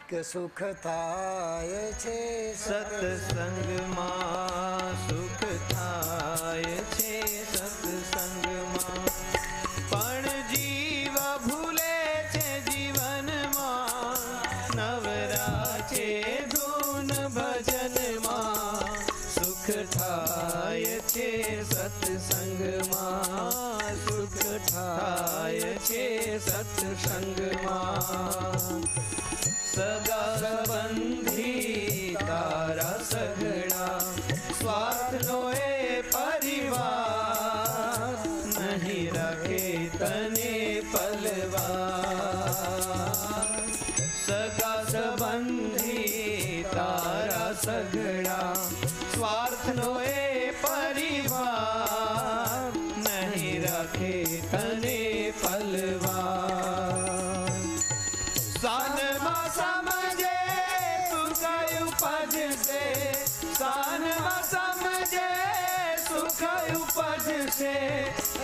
કે સુખ થાય છે સત્સંગમાં સુખ થાય છે સત્સંગમાં પણ જીવ ભૂલે છે જીવનમાં નવરા છે ધૂન ભજનમાં સુખ થાય છે સત્સંગમાં સુખ થાય છે સત્સંગમાં સગા સંબંધી તારા સઘળા સ્વાર્થનો એ પરિવાર નહીં રાખે તને પલવાર સગા સંબંધી તારા સઘળા સ્વાર્થનો એ પરિવાર નહીં રાખે તને પલવાર સાનમાં સમજે સુખ ઉપજશે સાનમાં સમજે સુખ ઉપજશે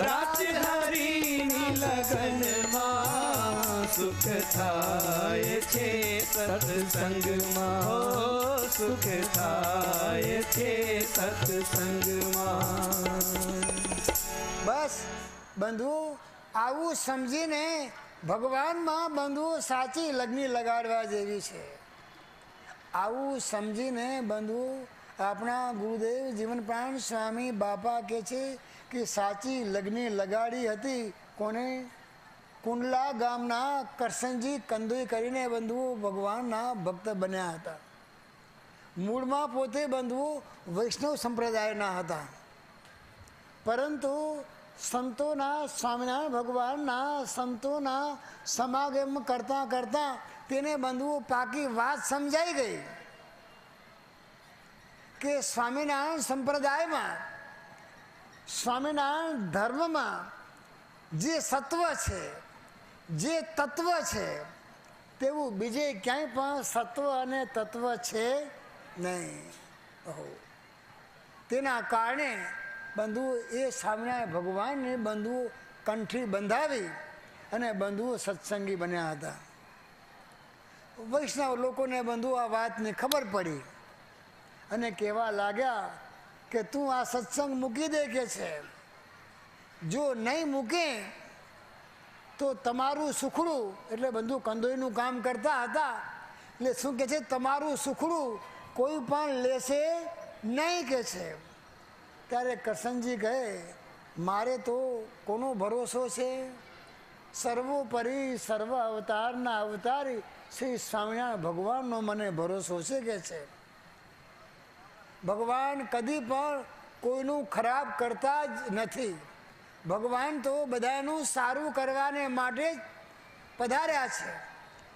રાત હરીની લગનમાં સુખ થાય છે સત્સંગમાં સુખ થાય છે સત્સંગમાં. બસ બંધુ આવું સમજીને ભગવાનમાં બંધુ સાચી લગ્ની લગાડવા જેવી છે. આવું સમજીને બંધુ આપણા ગુરુદેવ જીવનપ્રાણ સ્વામી બાપા કહે છે કે સાચી લગ્ની લગાડી હતી કોને? કુંડલા ગામના કરશનજી કંદોઈ કરીને બંધુ ભગવાનના ભક્ત બન્યા હતા. મૂળમાં પોતે બંધુ વૈષ્ણવ સંપ્રદાયના હતા, પરંતુ સંતોના સ્વામિનારાયણ ભગવાનના સંતોના સમાગમ કરતાં કરતાં તેને બંધુ પાકી વાત સમજાઈ ગઈ કે સ્વામિનારાયણ સંપ્રદાયમાં સ્વામિનારાયણ ધર્મમાં જે સત્વ છે જે તત્વ છે તેવું બીજે ક્યાંય પણ સત્વ અને તત્વ છે નહીં. તેના કારણે બંધુ એ સ્વામિનારાયણ ભગવાનને બંધુ કંઠી બંધાવી અને બંધુ સત્સંગી બન્યા હતા. વૈષ્ણવ લોકોને બંધુ આ વાતની ખબર પડી અને કહેવા લાગ્યા કે તું આ સત્સંગ મૂકી દે કે છે, જો નહીં મૂકે તો તમારું સુખડું, એટલે બંધુ કંદોઈનું કામ કરતા હતા, એટલે શું કહે છે, તમારું સુખડું કોઈ પણ લેશે નહીં કે છે. ત્યારે કરશનજી કહે મારે તો કોનો ભરોસો છે? સર્વોપરી સર્વ અવતારના અવતારી શ્રી સ્વામિનારાયણ ભગવાનનો મને ભરોસો છે કે છે. ભગવાન કદી પણ કોઈનું ખરાબ કરતા જ નથી. ભગવાન તો બધાનું સારું કરવાને માટે જ પધાર્યા છે.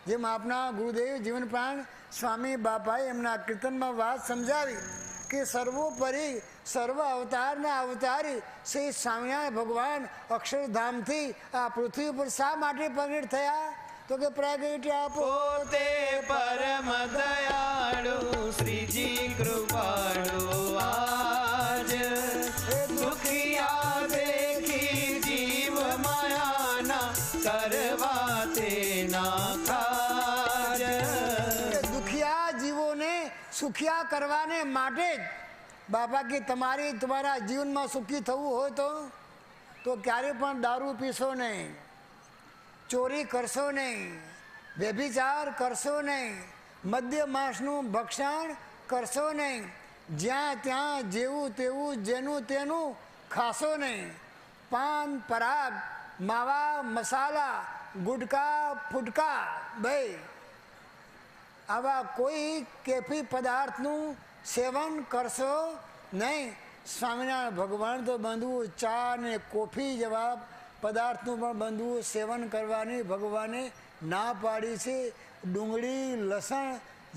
જેમ આપણા ગુરુદેવ જીવનપ્રાણ સ્વામી બાપાએ એમના કીર્તનમાં વાત સમજાવી કે સર્વોપરી સર્વ અવતારના અવતારી શ્રી સ્વામિનારાયણ ભગવાન અક્ષરધામથી આ પૃથ્વી પર શા માટે પ્રગટ થયા? તો કે પ્રગટ્યા પોતે પરમ દયાળુ શ્રીજી કૃપાળુ આજ દુખિયા દેખી જીવ માયાના કરવા તેના કાજ. દુખિયા જીવોને સુખિયા કરવાને માટે જ બાપા કે તમારા જીવનમાં સુખી થવું હોય તો ક્યારે પણ દારૂ પીશો નહીં, ચોરી કરશો નહીં, વ્યભિચાર કરશો નહીં, મદ્ય માંસનું ભક્ષણ કરશો નહીં, જ્યાં ત્યાં જેવું તેવું જેનું તેનું ખાશો નહીં, પાન પરાગ માવા મસાલા ગુટકા ફુટકા ભાઈ આવા કોઈ કેફી પદાર્થનું સેવન કરશો નહીં. સ્વામિનારાયણ ભગવાન તો બંધુ ચા ને કોફી જેવા પદાર્થનું પણ બંધુ સેવન કરવાની ભગવાને ના પાડી છે. ડુંગળી લસણ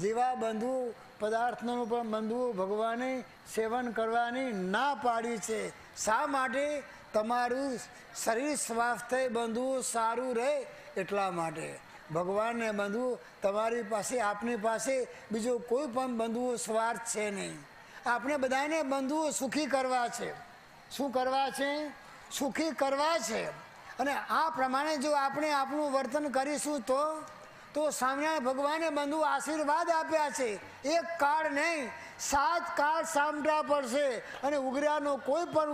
જેવા બંધુ પદાર્થનું પણ બંધુ ભગવાને સેવન કરવાની ના પાડી છે. શા માટે? તમારું શરીર સ્વાસ્થ્ય બંધુ સારું રહે એટલા માટે. ભગવાનને બંધુ તમારી પાસે આપની પાસે બીજો કોઈ પણ બંધુઓ સ્વાર્થ છે નહીં. આપણે બધાને બંધુઓ સુખી કરવા છે. શું કરવા છે? સુખી કરવા છે. અને આ પ્રમાણે જો આપણે આપણું વર્તન કરીશું તો તો સ્વામિનારાયણ ભગવાને બંધુ આશીર્વાદ આપ્યા છે. એક કાળ નહીં, 7 કાળ સાંભળવા પડશે અને ઉગર્યાનો કોઈ પણ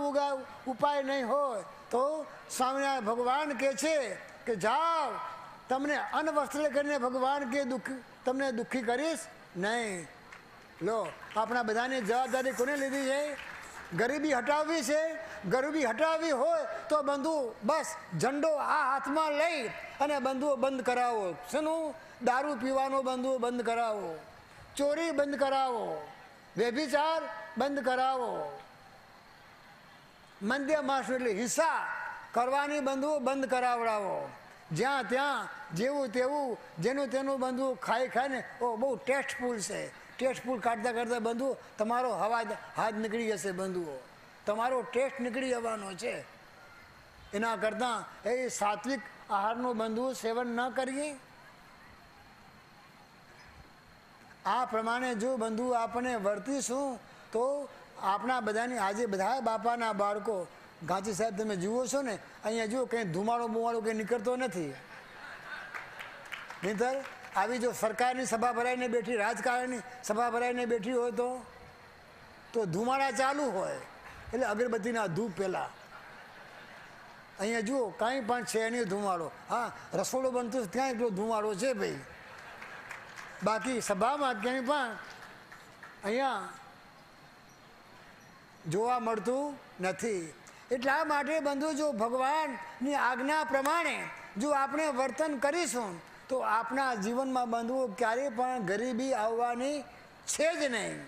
ઉપાય નહીં હોય તો સ્વામિનારાયણ ભગવાન કહે છે કે જાઓ, તમને અન્નવસ્ત્ર કરીને ભગવાન કે તમને દુઃખી કરીશ નહીં. લો, આપણા બધાની જવાબદારી કોને લીધી છે? ગરીબી હટાવવી છે. ગરીબી હટાવવી હોય તો બંધુ બસ ઝંડો આ હાથમાં લઈ અને બંધુઓ બંધ કરાવો. શેનું? દારૂ પીવાનો બંધુઓ બંધ કરાવો, ચોરી બંધ કરાવો, વ્યભિચાર બંધ કરાવો, મદ્યમાસ એટલે હિંસા કરવાની બંધુઓ બંધ કરાવડાવો. જ્યાં ત્યાં જેવું તેવું જેનું તેનું બંધુ ખાઈ ખાઈને બહુ ટેસ્ટફુલ છે. ટેસ્ટફુલ કાઢતા કાઢતા બંધુ તમારો હાથ નીકળી જશે. બંધુઓ તમારો ટેસ્ટ નીકળી જવાનો છે. એના કરતાં એ સાત્વિક આહારનું બંધુ સેવન ન કરીએ. આ પ્રમાણે જો બંધુ આપણે વર્તીશું તો આપણા બધાની આજે બધા બાપાના બાળકો, ગાંચી સાહેબ તમે જુઓ છો ને, અહીંયા જુઓ કંઈ ધુમાડો બુમાડો કંઈ નીકળતો નથી. નહીંતર આવી જો સરકારની સભા ભરાઈને બેઠી, રાજકારણની સભા ભરાઈને બેઠી હોય તો ધુમાડા ચાલુ હોય એટલે અગરબત્તીના ધૂપ પહેલાં. અહીંયા જુઓ કાંઈ પણ છે નહીં ધુમાડો. હા, રસોડું બનતું ત્યાં એટલો ધુમાડો છે ભાઈ, બાકી સભામાં ક્યાંય પણ અહીંયા જોવા મળતું નથી. એટલા માટે બંધુ જો ભગવાનની આજ્ઞા પ્રમાણે જો આપણે વર્તન કરીશું તો આપણા જીવનમાં બંધુઓ ક્યારેય પણ ગરીબી આવવાની છે જ નહીં.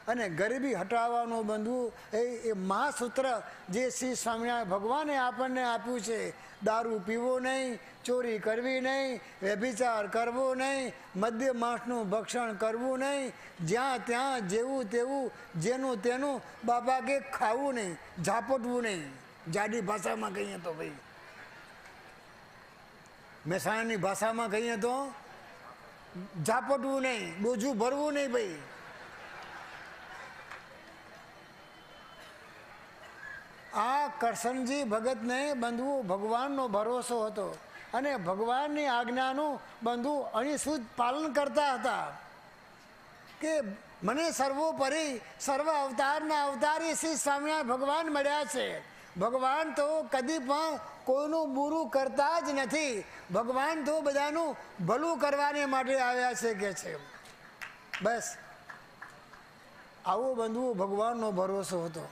અને ગરીબી હટાવવાનું બંધુ એ મહાસૂત્ર જે શ્રી સ્વામિનારાયણ ભગવાને આપણને આપ્યું છે. દારૂ પીવો નહીં, ચોરી કરવી નહીં, વ્યભિચાર કરવો નહીં, મદ્ય માંસનું ભક્ષણ કરવું નહીં, જ્યાં ત્યાં જેવું તેવું જેનું તેનું બાપા કે ખાવું નહીં, ઝાપટવું નહીં. જાડી ભાષામાં કહીએ તો ભાઈ, મહેસાણાની ભાષામાં કહીએ તો ઝાપટવું નહીં, બોજું ભરવું નહીં ભાઈ. આ કરશનજી ભગતને બંધુ ભગવાનનો ભરોસો હતો અને ભગવાનની આજ્ઞાનું બંધુ અણીસૂદ પાલન કરતા હતા કે મને સર્વોપરી સર્વ અવતારના અવતારી શ્રી સ્વામિનારાયણ ભગવાન મળ્યા છે. ભગવાન તો કદી પણ કોઈનું બુરું કરતા જ નથી. ભગવાન તો બધાનું ભલું કરવાને માટે આવ્યા છે કે છે. બસ આવો બંધુ ભગવાનનો ભરોસો હતો.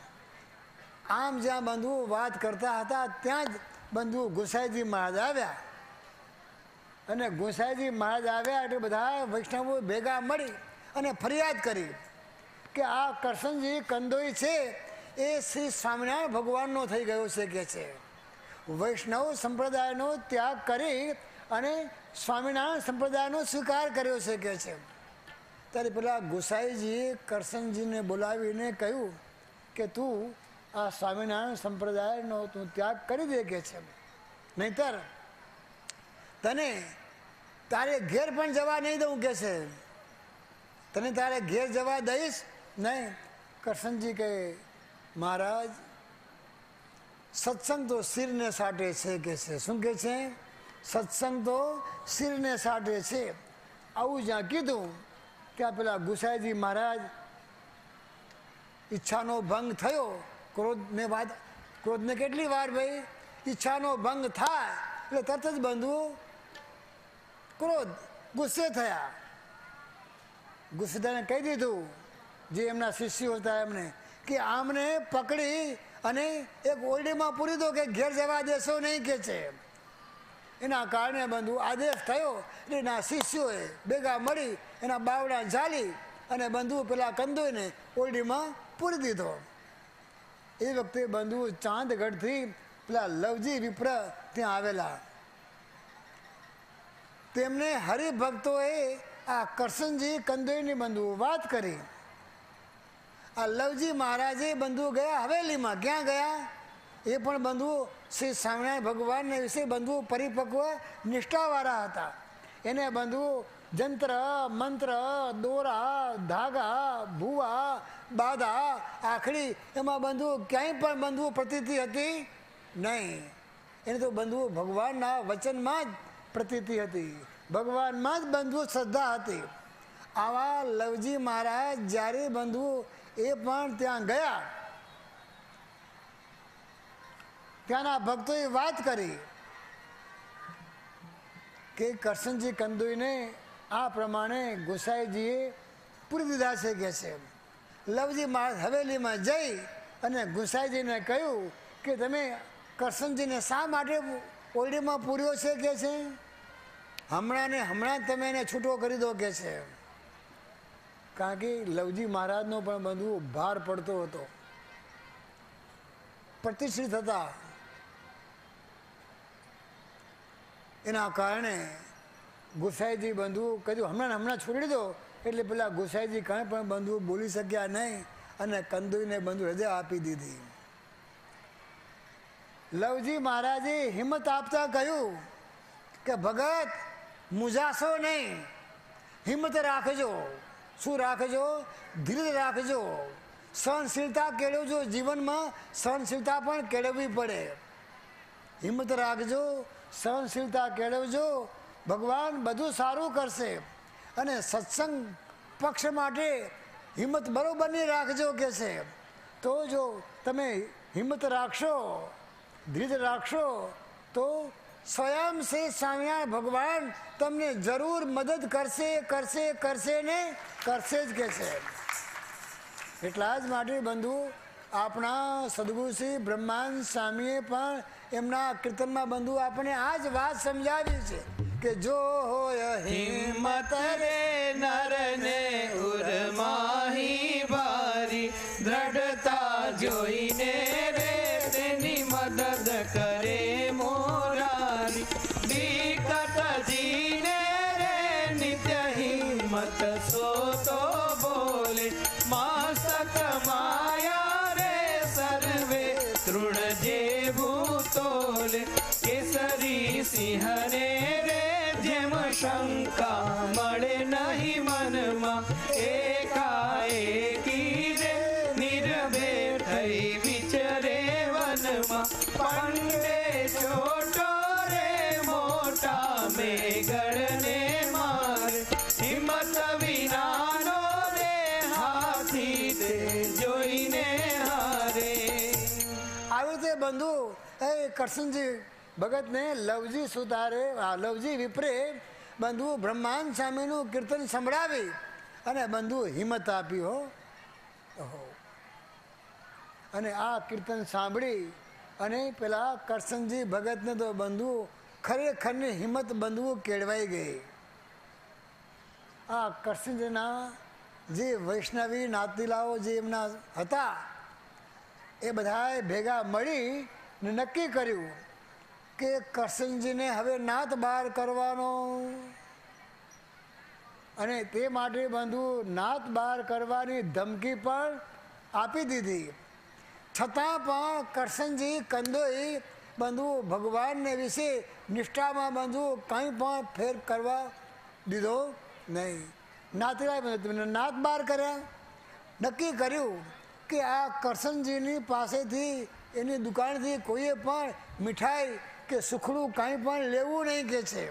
આમ જ્યાં બંધુઓ વાત કરતા હતા ત્યાં જ બંધુ ગોસાઈજી મહારાજ આવ્યા અને ગોસાઈજી મહારાજ આવ્યા એટલે બધા વૈષ્ણવો ભેગા મળી અને ફરિયાદ કરી કે આ કરશનજી કંદોઈ છે એ શ્રી સ્વામિનારાયણ ભગવાનનો થઈ ગયો છે કે છે. વૈષ્ણવ સંપ્રદાયનો ત્યાગ કરી અને સ્વામિનારાયણ સંપ્રદાયનો સ્વીકાર કર્યો છે કે છે. ત્યારે પેલા ગોસાઈજીએ કરશનજીને બોલાવીને કહ્યું કે તું આ સ્વામિનારાયણ સંપ્રદાયનો તું ત્યાગ કરી દે કે છે, નહીતર તને તારે ઘેર પણ જવા નહીં દઉં કે છે. તને તારે ઘેર જવા દઈશ નહીં. કરશનજી કહે મહારાજ સત્સંગ તો શિરને સાટે છે કે છે. શું કે છે? સત્સંગ તો શિરને સાટે છે. આવું જ્યાં કીધું ત્યાં પેલા ગુસાઈજી મહારાજ ઈચ્છાનો ભંગ થયો. ક્રોધને કેટલી વાર ભાઈ ઈચ્છાનો ભંગ થાય એટલે તરત જ બંધુ ગુસ્સે થયા. ગુસ્સે થઈને કહી દીધું જે એમના શિષ્યો હતા એમને કે આમને પકડી અને એક ઓરડીમાં પૂરી દો કે ઘેર જવા દેશો નહીં કે છે. એના કારણે બંધુ આદેશ થયો એટલે એના શિષ્યોએ ભેગા મળી એના બાવડા ઝાલી અને બંધુ પેલા કંદોઈને ઓરડીમાં પૂરી દીધો. એ વખતે બંધુ ચાંદગઢથી પેલા લવજી વિપ્ર ત્યાં આવેલા. તેમને હરિભક્તોએ આ કરશનજી કંદોઈની બંધુ વાત કરી. આ લવજી મહારાજે બંધુ ગયા હવેલીમાં. ક્યાં ગયા? એ પણ બંધુ શ્રી સ્વામિનારાયણ ભગવાનને વિશે બંધુ પરિપક્વ નિષ્ઠાવાળા હતા. એને બંધુ જંત્ર મંત્ર દોરા ધાગા ભૂવા બાધા આખડી એમાં બંધુ ક્યાંય પણ બંધુ પ્રતીતિ હતી નહીં. એને તો બંધુ ભગવાનના વચનમાં જ પ્રતીતિ હતી. ભગવાનમાં જ બંધુ શ્રદ્ધા હતી. આવા લવજી મહારાજ જ્યારે બંધુ એ પણ ત્યાં ગયા, ત્યાંના ભક્તોએ વાત કરી કે કરશનજી કંદોઈને આ પ્રમાણે ગોસાઈજીએ પૂરી દીધા છે કે છે. લવજી મહારાજ હવેલીમાં જઈ અને ગોસાઈજીને કહ્યું કે તમે કરશનજીને શા માટે ઓરડીમાં પૂર્યો છે કે છે, હમણાં ને હમણાં જ તમે એને છૂટો કરી દો કે છે. કારણ કે લવજી મહારાજનો પણ બંધુ ભાર પડતો હતો, પ્રતિષ્ઠિત હતા. એના કારણે ગોસાઈજી બંધુ કહ્યું હમણાં છોડી દો. એટલે પેલા ગોસાઈજી કાંઈ પણ બંધુ બોલી શક્યા નહીં અને કંદોઈને બંધુ રજા આપી દીધી. લવજી મહારાજે હિંમત આપતા કહ્યું કે ભગત મૂંઝાશો નહીં, હિંમત રાખજો. શું રાખજો? ધીરજ રાખજો, સહનશીલતા કેળવજો. જીવનમાં સહનશીલતા પણ કેળવવી પડે. હિંમત રાખજો, સહનશીલતા કેળવજો, ભગવાન બધું સારું કરશે. અને સત્સંગ પક્ષ માટે હિંમત બરોબરની રાખજો કે છે. તો જો તમે હિંમત રાખશો, ધીરજ રાખશો તો સ્વયં સે સ્વામિનારાયણ ભગવાન તમને જરૂર મદદ કરશે કરશે કરશે ને કરશે જ કે છે. એટલા જ માટે બંધુ આપણા સદગુરુશ્રી બ્રહ્માનંદ સ્વામીએ પણ એમના કીર્તનમાં બંધુ આપણે આ જ વાત સમજાવી છે કે જો હોય હિંમત રે નરને ઉરમાહી ભારી, દ્રઢતા જોઈને રે તેની મદદ કરે મોરારી. વિકટ જીને રે નિત્ય હિંમત સોતો બોલે, મસ્તક માયા રે સર્વે તૃણ જે ભૂતોલે. કેસરી સિંહને રે જેમ શંકા મળે નહીં મનમાં, એકાએકી રે નિર્ભે થઈ વિચરે વનમાં. પંડે છોટો રે મોટા મેઘડને મારે, હિંમત વિનાનો રે હાથી તે જોઈને હારે. આવી રીતે બંધુ એ કરશનજી ભગતને લવજી સુતારે લવજી વિપ્રે બંધુ બ્રહ્માંડ સ્વામીનું કીર્તન સંભળાવી અને બંધુ હિંમત આપી. હો અને આ કીર્તન સાંભળી અને પેલા કરશનજી ભગતને તો બંધુ ખરેખરની હિંમત બંધુ કેળવાઈ ગઈ. આ કરશનજીના જે વૈષ્ણવી નાતીલાઓ જે એમના હતા એ બધાએ ભેગા મળી ને નક્કી કર્યું કે કરશનજીને હવે નાત બહાર કરવાનો. અને તે માટે બંધુ નાત બહાર કરવાની ધમકી પણ આપી દીધી. છતાં પણ કરશનજી કંદોઈ બંધુ ભગવાનને વિશે નિષ્ઠામાં બંધુ કંઈ પણ ફેર કરવા દીધો નહીં. નાતીલાએ નાત બહાર કર્યા. નક્કી કર્યું કે આ કરશનજીની પાસેથી એની દુકાનથી કોઈએ પણ મીઠાઈ કે સુખડું કાંઈ પણ લેવું નહીં કે છે.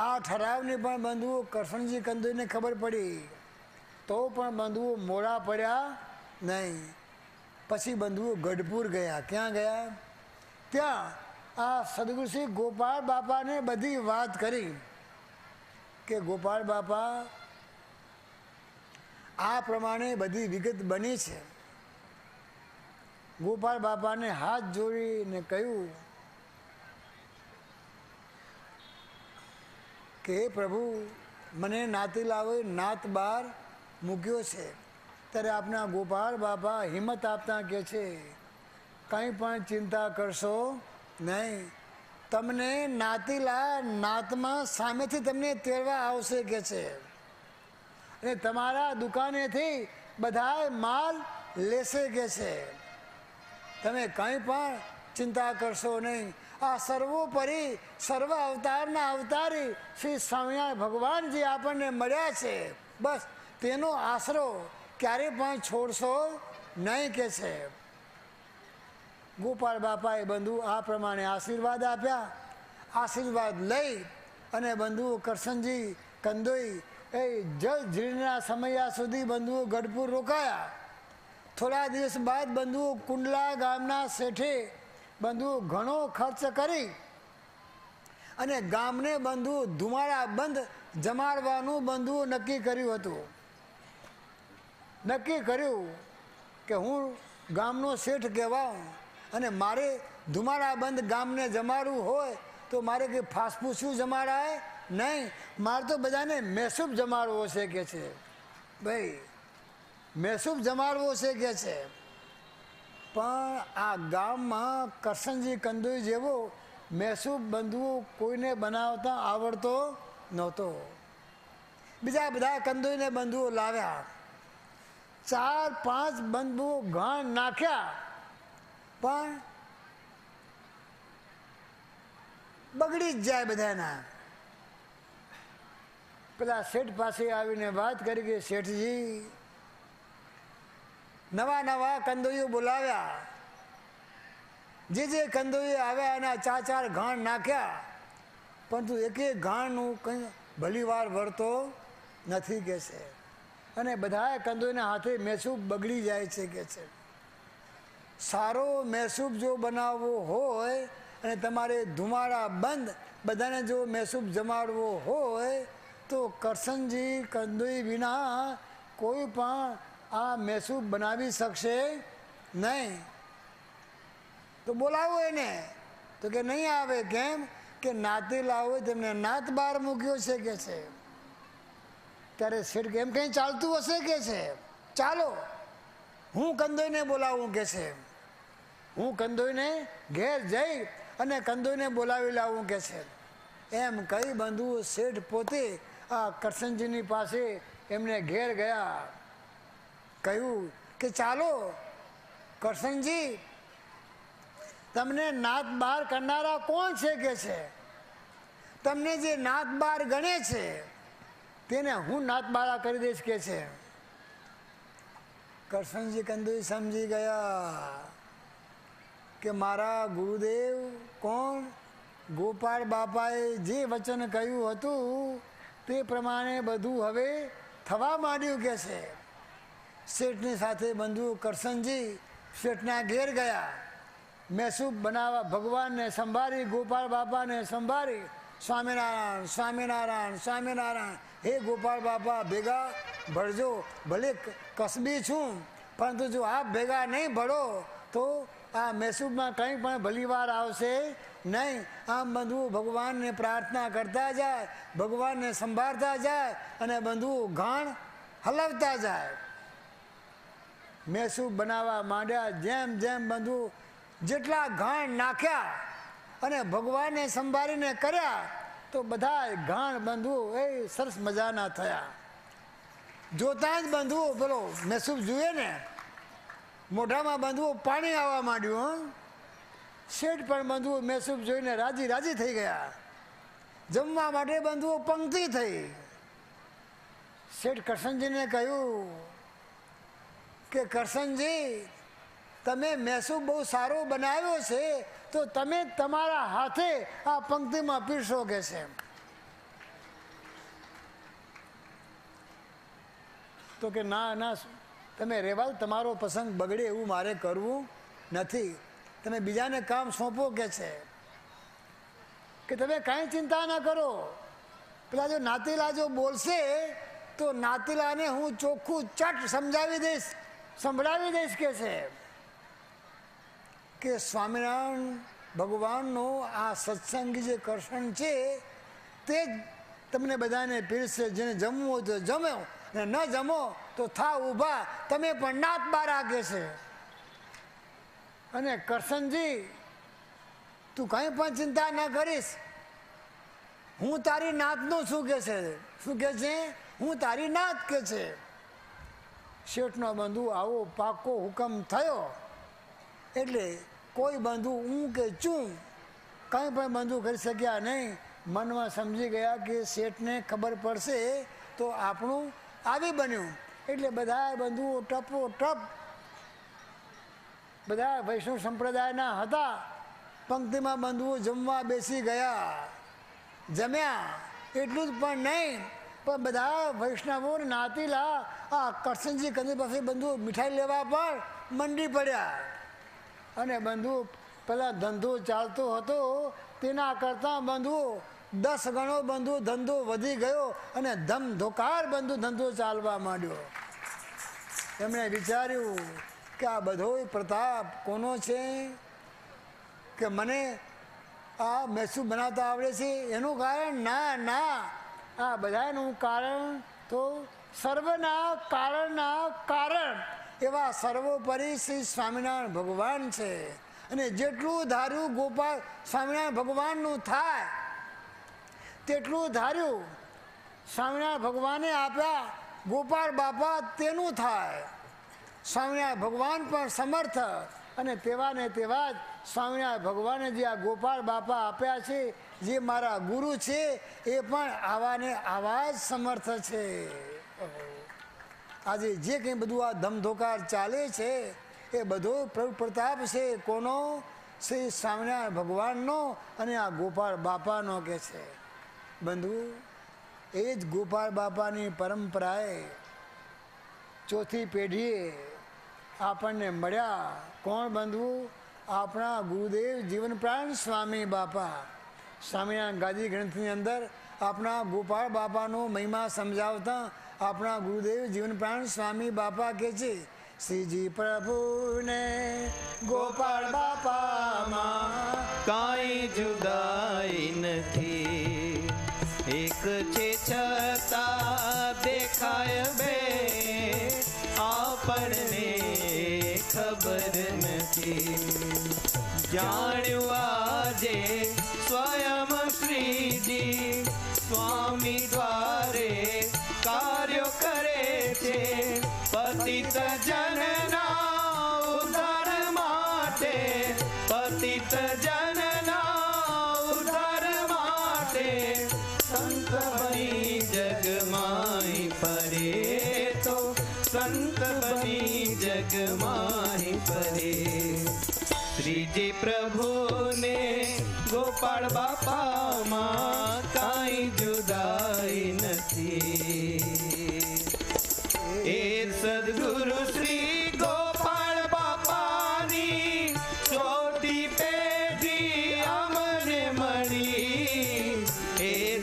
આ ઠરાવની પણ બંધુઓ કરશનજી કંદોઈને ખબર પડી તો પણ બંધુઓ મોડા પડ્યા નહીં. પછી બંધુઓ ગઢપુર ગયા. ક્યાં ગયા? ત્યાં આ સદગુરુશ્રી ગોપાળ બાપાને બધી વાત કરી કે ગોપાળ બાપા આ પ્રમાણે બધી વિગત બની છે. ગોપાળ બાપાને હાથ જોડીને કહ્યું કે હે પ્રભુ, મને નાતીલાઓએ નાત બહાર મૂક્યો છે. ત્યારે આપના ગોપાળ બાપા હિંમત આપતા કહે છે કંઈ પણ ચિંતા કરશો નહીં, તમને નાતીલા નાતમાં સામેથી તમને તેડવા આવશે કે છે. અને તમારા દુકાનેથી બધા માલ લેશે કે છે. તમે કંઈ પણ ચિંતા કરશો નહીં. આ સર્વોપરી સર્વ અવતારના અવતારી શ્રી સ્વામિનારાયણ ભગવાન જે આપણને મળ્યા છે, બસ તેનો આશરો ક્યારે પણ છોડશો નહીં કે છે. ગોપાળ બાપાએ બંધુ આ પ્રમાણે આશીર્વાદ આપ્યા. આશીર્વાદ લઈ અને બંધુઓ કરશનજી કંદોઈ એ જલ જીર્ણના સમયા સુધી બંધુઓ ગઢપુર રોકાયા. થોડા દિવસ બાદ બંધુઓ કુંડલા ગામના શેઠે બંધુઓ ઘણો ખર્ચ કરી અને ગામને બંધુઓ ધુમાડા બંધ જમાડવાનું બંધુઓ નક્કી કર્યું હતું. નક્કી કર્યું કે હું ગામનો શેઠ કહેવાઉં અને મારે ધુમાડા બંધ ગામને જમાડવું હોય તો મારે કંઈ ફાસફૂસું જમાડાય નહીં, મારે તો બધાને મહેસૂબ જમાડવો છે કે છે. ભાઈ મહેસૂબ જમાડવો છે કે છે. પણ આ ગામમાં કરશનજી કંદોઈ જેવો મહેસૂબ બંધુઓ કોઈને બનાવતા આવડતો નહોતો. બીજા બધા કંદોઈને બંધુઓ લાવ્યા. 4-5 બંધુઓ ઘાણ નાખ્યા પણ બગડી જ જાય બધાના. પેલા શેઠ પાસે આવીને વાત કરી કે શેઠજી નવા નવા કંદોઈઓ બોલાવ્યા, જે કંદોઈઓ આવ્યા એના 4 ઘાણ નાખ્યા પરંતુ એકે ઘાણનું કંઈ ભલી વાર વળતો નથી કે છે અને બધા કંદોઈના હાથે મહેસૂબ બગડી જાય છે કે છે. સારો મહેસૂબ જો બનાવવો હોય અને તમારે ધુમાડા બંધ બધાને જો મહેસૂબ જમાડવો હોય તો કરશનજી કંદોઈ વિના કોઈ પણ આ મહેસૂબ બનાવી શકશે નહીં. તો બોલાવો એને તો કે નહીં આવે. કેમ કે નાતે લાવો તેમને નાત બહાર મૂક્યો છે કે છે. ત્યારે શેઠ કેમ કંઈ ચાલતું હશે કે છે. ચાલો હું કંદોઈને બોલાવું કે છે. હું કંદોઈને ઘેર જઈ અને કંદોઈને બોલાવી લાવું કે છે. એમ કઈ બંધુઓ શેઠ પોતે આ કરશનજીની પાસે એમને ઘેર ગયા. કહ્યું કે ચાલો કરશનજી તમને નાત બહાર કરનારા કોણ છે કે છે. તમને જે નાત બહાર ગણે છે તેને હું નાત બારા કરી દઈશ કે છે. કરશનજી કંદોઈ સમજી ગયા કે મારા ગુરુદેવ કોણ ગોપાળ બાપાએ જે વચન કહ્યું હતું તે પ્રમાણે બધું હવે થવા માંડ્યું કે છે. શેઠની સાથે બંધુ કરશનજી શેઠના ઘેર ગયા. મહેસૂબ બનાવવા ભગવાનને સંભાળી, ગોપાળ બાપાને સંભાળી. સ્વામિનારાયણ સ્વામિનારાયણ સ્વામિનારાયણ. હે ગોપાળ બાપા ભેગા ભળજો, ભલે કસબી છું પરંતુ જો આપ ભેગા નહીં ભળો તો આ મહેસૂબમાં કંઈ પણ ભલી વાર આવશે નહીં. આમ બંધુ ભગવાનને પ્રાર્થના કરતા જાય, ભગવાનને સંભાળતા જાય અને બંધુ ઘાણ હલાવતા જાય. મહેસૂબ બનાવવા માંડ્યા. જેમ જેમ બંધુ જેટલા ઘાણ નાખ્યા અને ભગવાનને સંભાળીને કર્યા તો બધા ઘાણ બંધુ એ સરસ મજાના થયા. જોતા જ બંધુઓ પેલો મહેસૂબ જુએ ને મોઢામાં બંધુઓ પાણી આવવા માંડ્યું. શેઠ પણ બંધુઓ મહેસૂબ જોઈને રાજી રાજી થઈ ગયા. જમવા માટે બંધુઓ પંક્તિ થઈ. શેઠ કરશનજીને કહ્યું કે કરશનજી તમે મહેસૂબ બહુ સારો બનાવ્યો છે તો તમે તમારા હાથે આ પંક્તિમાં પીરસો કે છે. તો કે ના ના તમે રહેવા તમારો પ્રસંગ બગડે એવું મારે કરવું નથી. તમે બીજાને કામ સોંપો કે છે. કે તમે કાંઈ ચિંતા ના કરો. પેલા જો નાતીલા જો બોલશે તો નાતીલાને હું ચોખ્ખું ચટ સમજાવી દઈશ, સંભળાવી દઈશ કે છે કે સ્વામિનારાયણ ભગવાનનો આ સત્સંગી જે કરશન છે તે જ તમને બધાને પીરસે. જેને જમવું હોય તો જમો ને ન જમો તો થા ઊભા, તમે પણ નાત બારા કે છે. અને કરશનજી તું કંઈ પણ ચિંતા ન કરીશ, હું તારી નાતનો છું કે છે. શું કે છે? હું તારી નાત કે છે. શેઠનો બંધુ આવો પાકો હુકમ થયો એટલે કોઈ બંધુ હું કે ચું કંઈ પણ બંધુ કરી શક્યા નહીં. મનમાં સમજી ગયા કે શેઠને ખબર પડશે તો આપણું આવી બન્યું. એટલે બધા બંધુઓ ટપો ટપ બધા વૈષ્ણવ સંપ્રદાયના હતા. પંક્તિમાં બંધુઓ જમવા બેસી ગયા. જમ્યા એટલું જ પણ નહીં, પણ બધા વૈષ્ણવો નાતીલા આ કરશનજી કંદી પાસે બંધુ મીઠાઈ લેવા પણ મંડી પડ્યા. અને બંધુ પેલા ધંધો ચાલતો હતો તેના કરતાં બંધુ 10 ગણો બંધુ ધંધો વધી ગયો અને ધમધોકાર બંધુ ધંધો ચાલવા માંડ્યો. એમણે વિચાર્યું કે આ બધો પ્રતાપ કોનો છે કે મને આ મૈસૂર બનાવતા આવડે છે એનું કારણ? ના, આ બધાનું કારણ તો સર્વના કારણના કારણ એવા સર્વોપરી શ્રી સ્વામિનારાયણ ભગવાન છે. અને જેટલું ધાર્યું ગોપાલ સ્વામિનારાયણ ભગવાનનું થાય તેટલું ધાર્યું સ્વામિનારાયણ ભગવાને આપ્યા ગોપાલ બાપા તેનું થાય. સ્વામિનારાયણ ભગવાન પણ સમર્થ અને તેવા ને તેવા જ સ્વામિનારાયણ ભગવાને જે આ ગોપાલ બાપા આપ્યા છે, જે મારા ગુરુ છે, એ પણ આવા ને આવા જ સમર્થ છે. આજે જે કંઈ બધું આ ધમધોકાર ચાલે છે એ બધો પ્રતાપ છે કોનો? શ્રી સ્વામિનારાયણ ભગવાનનો અને આ ગોપાલ બાપાનો કે છે. બંધુ એ જ ગોપાલ બાપાની પરંપરાએ ચોથી પેઢીએ આપણને મળ્યા. કોણ બંધુ? આપણા ગુરુદેવ જીવન પ્રાણ સ્વામી બાપા. સ્વામિનારાયણ ગાદી ગ્રંથની અંદર આપણા ગોપાલ બાપાનો મહિમા સમજાવતા આપણા ગુરુદેવ જીવન પ્રાણ સ્વામી બાપા કહે છે, શ્રીજી પ્રભુને ગોપાલ બાપામાં કાંઈ જુદાઈ નથી, એક છે છતાં દેખાય બે, આપણને ખબર નથી. જાણ્યું આજે સ્વયં શ્રીજી સ્વામી દ્વારે કાર્યો કરે છે, પતિત જનના ઉદ્ધાર માટે, પતિત જનના ઉદ્ધાર માટે, સંત બની જગમાઈ પરે તો, સંત બની જગમાઈ પરે. શ્રીજી પ્રભુને ગોપાળ બાપામાં કાંઈ જુદાઈ નથી. એ સદગુરુ શ્રી ગોપાળ બાપાની ચોથી પેઢી અમને મળી. એ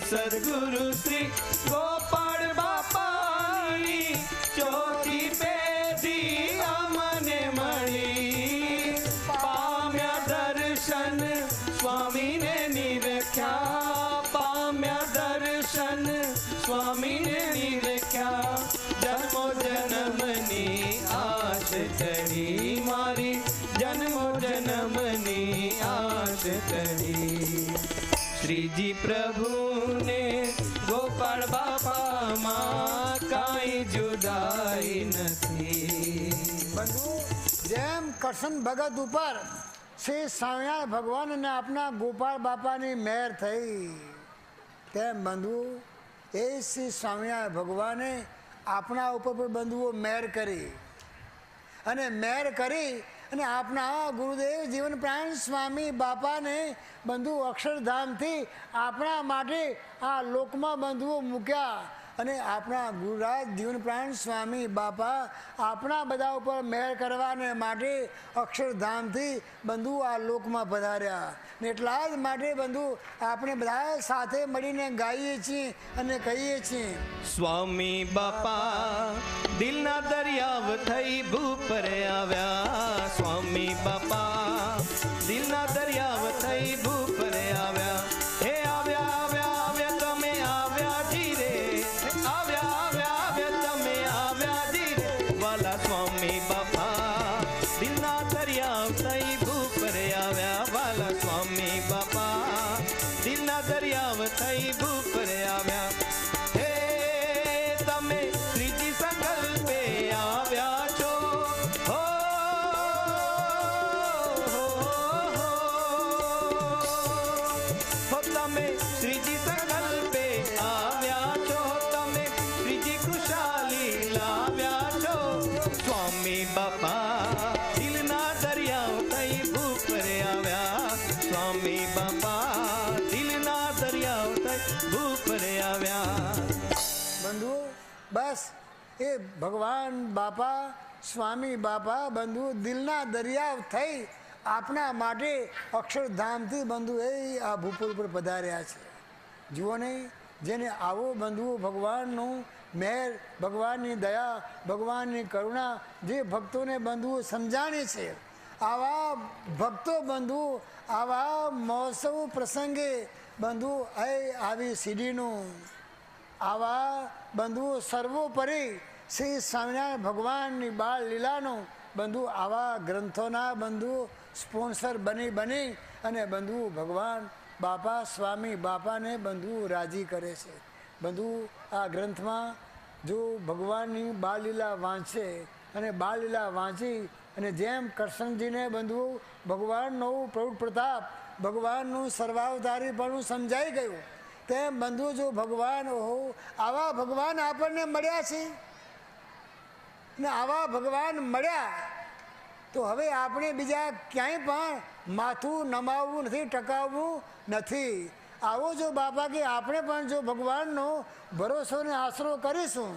સદગુરુ શ્રી ગોપાળ બાપાની ચોથી પેઢી અમને મળી. પામ્યા દર્શન સ્વામીને નિરખ્યા, પામ્યા દર્શન સ્વામીને નિરખ્યા. જન્મો જન્મની આશ ચડી મારી, જન્મો જન્મની આશ ચડી. શ્રીજી પ્રભુને ગોપાળ બાપામાં કાંઈ જુદાઈ નથી. બંધુ જેમ કરશન ભગત ઉપર શ્રી સ્વામિનારાયણ ભગવાન અને આપના ગોપાલ બાપાની મહેર થઈ, તેમ બંધુ એ શ્રી સ્વામિનારાયણ ભગવાને આપણા ઉપર પણ બંધુઓ મહેર કરી. અને મહેર કરી અને આપણા ગુરુદેવ જીવન પ્રાણ સ્વામી બાપાને બંધુ અક્ષરધામથી આપણા માટે આ લોકમાં બંધુઓ મૂક્યા. અને આપણા ગુરુરાજ જીવન પ્રાણ સ્વામી બાપા આપણા બધા ઉપર મહેર કરવાને માટે અક્ષરધામથી બંધુ આ લોકમાં પધાર્યા. ને એટલા જ માટે બંધુ આપણે બધા સાથે મળીને ગાઈએ છીએ અને કહીએ છીએ, સ્વામી બાપા દિલના દરિયાવ થઈ ભૂપર આવ્યા. સ્વામી બાપા દિલના દરિયાવ થઈ ભૂપર આવ્યા. હે આવ્યા આવ્યા આવ્યા તમે આવ્યા ધીરે, આવ્યા આવ્યા આવ્યા તમે આવ્યા ધીરે. વાલા સ્વામી બાપા દિલના દરિયાવ થઈ ભૂપર આવ્યા. વાલા સ્વામી બાપા દિલના દરિયાવ થઈ ભૂપર આવ્યા. હે તમે ત્રીજી સંકલ્પે આવ્યા છો. હો તમે ત્રીજી સંકલ્પે આવ્યા છો. તમે ત્રીજી એ ભગવાન બાપા સ્વામી બાપા બંધુ દિલના દરિયા થઈ આપણા માટે અક્ષરધામથી બંધુ એ આ ભૂપુર પર પધાર્યા છે. જુઓ નહીં, જેને આવો બંધુ ભગવાનનું મહેર, ભગવાનની દયા, ભગવાનની કરુણા જે ભક્તોને બંધુ સમજાણે છે, આવા ભક્તો બંધુ આવા મહોત્સવ પ્રસંગે બંધુ આવી સીડીનું આવા બંધુ સર્વોપરી શ્રી સ્વામિનારાયણ ભગવાનની બાળ લીલાનું બંધુ આવા ગ્રંથોના બંધુ સ્પોન્સર બની અને બંધુ ભગવાન બાપા સ્વામી બાપાને બંધુ રાજી કરે છે. બંધુ આ ગ્રંથમાં જો ભગવાનની બાળલીલા વાંચે અને બાળલીલા વાંચી અને જેમ કૃષ્ણજીને બંધુ ભગવાનનું પ્રૌઢ પ્રતાપ, ભગવાનનું સર્વાવતારીપણું સમજાઈ ગયું, તેમ બંધુ જો ભગવાન આવા ભગવાન આપણને મળ્યા છે ને આવા ભગવાન મળ્યા તો હવે આપણે બીજા ક્યાંય પણ માથું નમાવવું નથી, ટકાવવું નથી. આવો જો બાપા કે આપણે પણ જો ભગવાનનો ભરોસો ને આશરો કરીશું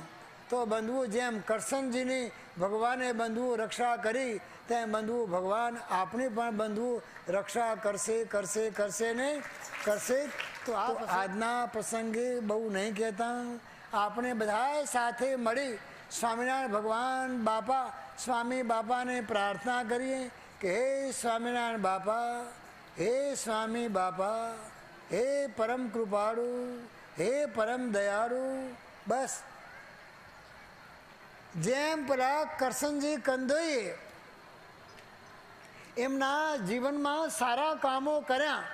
તો બંધુ જેમ કરશનજીની ભગવાને બંધુ રક્ષા કરી તેમ બંધુ ભગવાન આપણી પણ બંધુ રક્ષા કરશે ને કરશે. તો આજના પ્રસંગે બહુ નહીં કહેતા, આપણે બધા સાથે મળી સ્વામિનારાયણ ભગવાન બાપા સ્વામી બાપાને પ્રાર્થના કરીએ કે હે સ્વામિનારાયણ બાપા, હે સ્વામી બાપા, હે પરમ કૃપાળુ, હે પરમ દયાળુ. બસ જેમ પેલા કરશનજી કંદોઈએ એમના જીવનમાં સારા કામો કર્યા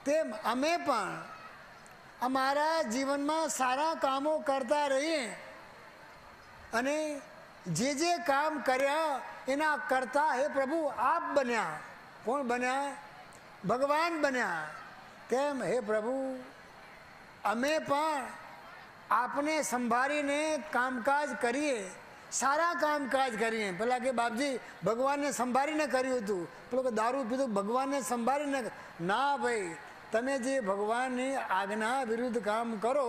તેમ અમે પણ અમારા જીવનમાં સારા કામો કરતા રહીએ અને જે કામ કર્યા એના કરતા હે પ્રભુ આપ બન્યા. કોણ બન્યા? ભગવાન બન્યા. તેમ હે પ્રભુ અમે પણ આપને સંભાળીને કામકાજ કરીએ, સારા કામકાજ કરીએ. પેલા કે બાપજી ભગવાનને સંભાળીને કર્યું હતું, પેલો કે દારૂ પીધું ભગવાનને સંભાળીને. ના ભાઈ, તમે જે ભગવાનની આજ્ઞા વિરુદ્ધ કામ કરો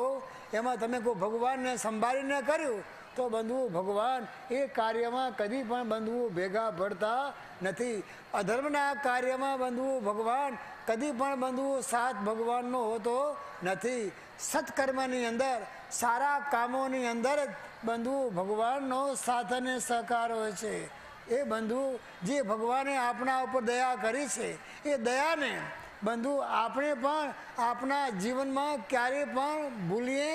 એમાં તમે કોઈ ભગવાનને સંભાળીને કર્યું તો બંધુ ભગવાન એ કાર્યમાં કદી પણ બંધુ ભેગા પડતા નથી. અધર્મના કાર્યમાં બંધુ ભગવાન કદી પણ બંધુ સાથ ભગવાનનો હોતો નથી. સત્કર્મની અંદર, સારા કામોની અંદર જ બંધુ ભગવાનનો સાથ અને સહકાર હોય છે. એ બંધુ જે ભગવાને આપણા ઉપર દયા કરી છે એ દયાને બંધુ આપણે પણ આપણા જીવનમાં ક્યારેય પણ ભૂલીએ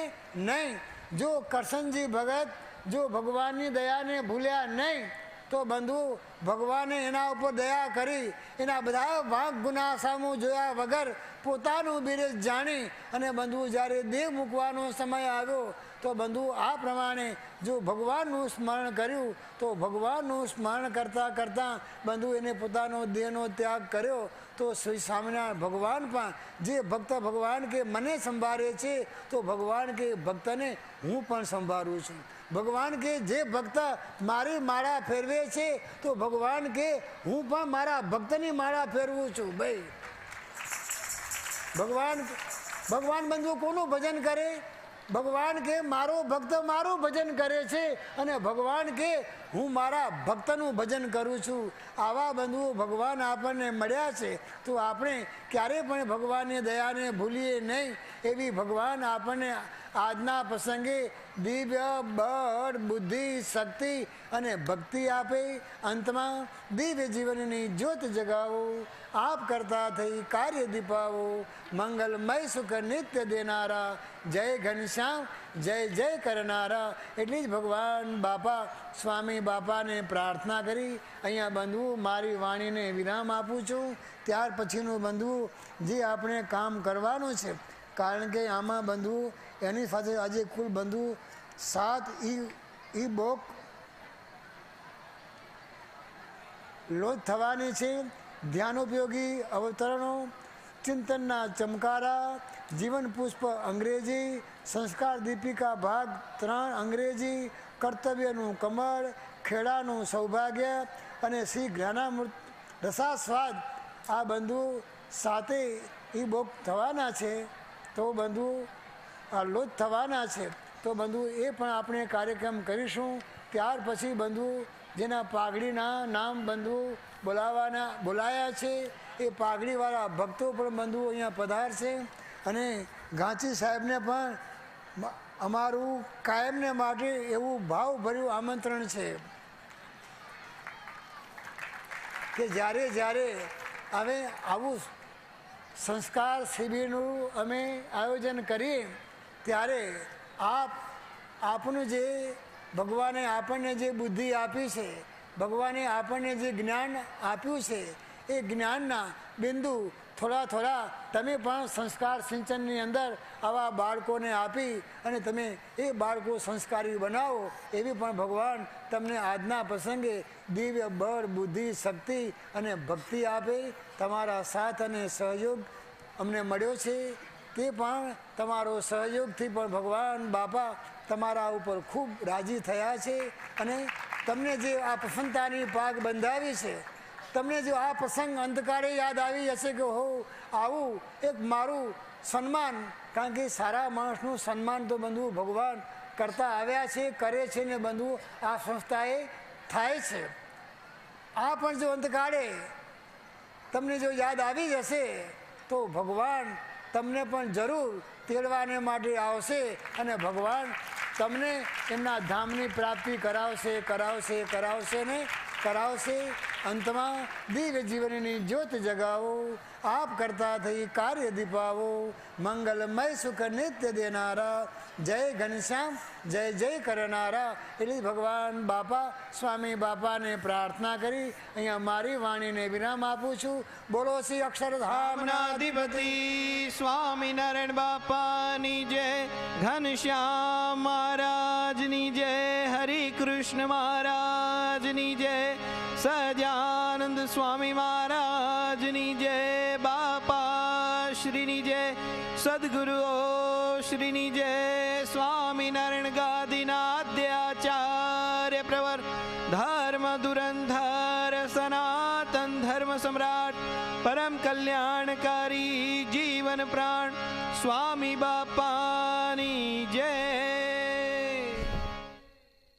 નહીં. જો કરશનજી ભગત જો ભગવાનની દયાને ભૂલ્યા નહીં તો બંધુ ભગવાને એના ઉપર દયા કરી એના બધા વાંક ગુના સામું જોયા વગર પોતાનું બિરજ જાણી અને બંધુ જ્યારે દેહ મૂકવાનો સમય આવ્યો તો બંધુ આ પ્રમાણે જો ભગવાનનું સ્મરણ કર્યું તો ભગવાનનું સ્મરણ કરતાં બંધુ એને પોતાનો દેહનો ત્યાગ કર્યો. તો શ્રી સ્વામિનારાયણ ભગવાન પણ જે ભક્ત ભગવાન કે મને સંભાળે છે તો ભગવાન કે ભક્તને હું પણ સંભાળું છું. ભગવાન કે જે ભક્ત મારી માળા ફેરવે છે તો ભગવાન કે હું પણ મારા ભક્તની માળા ફેરવું છું. ભાઈ ભગવાન બંધુ કોનું ભજન કરે? ભગવાન કે મારો ભક્ત મારું ભજન કરે છે અને ભગવાન કે હું મારા ભક્તનું ભજન કરું છું. આવા બંધુ ભગવાન આપણને મળ્યા છે તો આપણે ક્યારેય પણ ભગવાનની દયાને ભૂલીએ નહીં. એવી ભગવાન આપણને આજના પ્રસંગે દિવ્ય બળ, બુદ્ધિ, શક્તિ અને ભક્તિ આપે. અંતમાં દિવ્ય જીવનની જ્યોત જગાવો, આપ કરતા થઈ કાર્ય દીપાવો, મંગલમય સુખ નિત્ય દેનારા, જય ઘનશ્યામ જય જય કરનારા. એટલી જ ભગવાન બાપા સ્વામી બાપાને પ્રાર્થના કરી અહીંયા બંધુ મારી વાણીને વિરામ આપું છું. ત્યાર પછીનું બંધુ જે આપણે કામ કરવાનું છે, કારણ કે આમાં બંધુ એની સાથે આજે કુલ બંધુ 7 ઈ બોક લોજ થવાની છે. ધ્યાનોપયોગી અવતરણો, ચિંતનના ચમકારા, જીવન પુષ્પ અંગ્રેજી, સંસ્કાર દીપિકા ભાગ 3 અંગ્રેજી, કર્તવ્યનું કમળ, ખેડાનું સૌભાગ્ય અને શ્રી જ્ઞાનામૃત રસાસ્વાદ આ બંધુ 7 ઈ બોક થવાના છે. તો બંધુ આ લોજ થવાના છે તો બંધુ એ પણ આપણે કાર્યક્રમ કરીશું. ત્યાર પછી બંધુ જેના પાઘડીના નામ બંધુ બોલાયા છે એ પાઘડીવાળા ભક્તો પણ બંધુ અહીંયા પધારશે. અને ગાંચી સાહેબને પણ અમારું કાયમને માટે એવું ભાવભર્યું આમંત્રણ છે કે જ્યારે હવે આવું સંસ્કાર શિબિરનું અમે આયોજન કરીએ ત્યારે આપનું જે ભગવાને આપણને જે બુદ્ધિ આપી છે, ભગવાને આપણને જે જ્ઞાન આપ્યું છે એ જ્ઞાનના બિંદુ થોડા તમે પણ સંસ્કાર સિંચનની અંદર આવા બાળકોને આપી અને તમે એ બાળકો સંસ્કારી બનાવો એવી પણ ભગવાન તમને આજના પ્રસંગે દિવ્ય બળ, બુદ્ધિ, શક્તિ અને ભક્તિ આપે. તમારા સાથ અને સહયોગ અમને મળ્યો છે તે પણ તમારો સહયોગથી પણ ભગવાન બાપા તમારા ઉપર ખૂબ રાજી થયા છે. અને તમને જે આ પ્રસન્નતાની પાગ બંધાવી છે, તમને જો આ પ્રસંગ અંતકાળે યાદ આવી જશે કે હો આવું એક મારું સન્માન, કારણ કે સારા માણસનું સન્માન તો બંધુ ભગવાન કરતા આવ્યા છે, કરે છે ને બંધુ આ સંસ્થાએ થાય છે. આ પણ જો અંતકાળે તમને જો યાદ આવી જશે તો ભગવાન તમને પણ જરૂર તેડવાને માટે આવશે અને ભગવાન તમને એમના ધામની પ્રાપ્તિ કરાવશે. અંતમાં દિવ્ય જીવનની જ્યોત જગાવો, આપ કરતા થઈ કાર્ય દીપાવો, મંગલમય સુખ નિત્ય દેનારા, જય ઘનશ્યામ જય કરનારા. એટલે ભગવાન બાપા સ્વામી બાપાને પ્રાર્થના કરી અહીંયા મારી વાણીને વિરામ આપું છું. બોલો શ્રી અક્ષરધામનાધિપતિ સ્વામિનારાયણ બાપાની જય, ઘનશ્યામ મહારાજની જય, હરિકૃષ્ણ મહારાજની જય, સહજાનંદ સ્વામી મહારાજની જય, બાપા શ્રીની જય, સદગુરુઓ શ્રીની જય. સ્વામિનારાયણ ગાદીના આદ્યાચાર્ય પ્રવર, ધર્મ ધુરંધર, સનાતન ધર્મ સમ્રાટ, પરમ કલ્યાણકારી જીવન પ્રાણ સ્વામી બાપાની જય.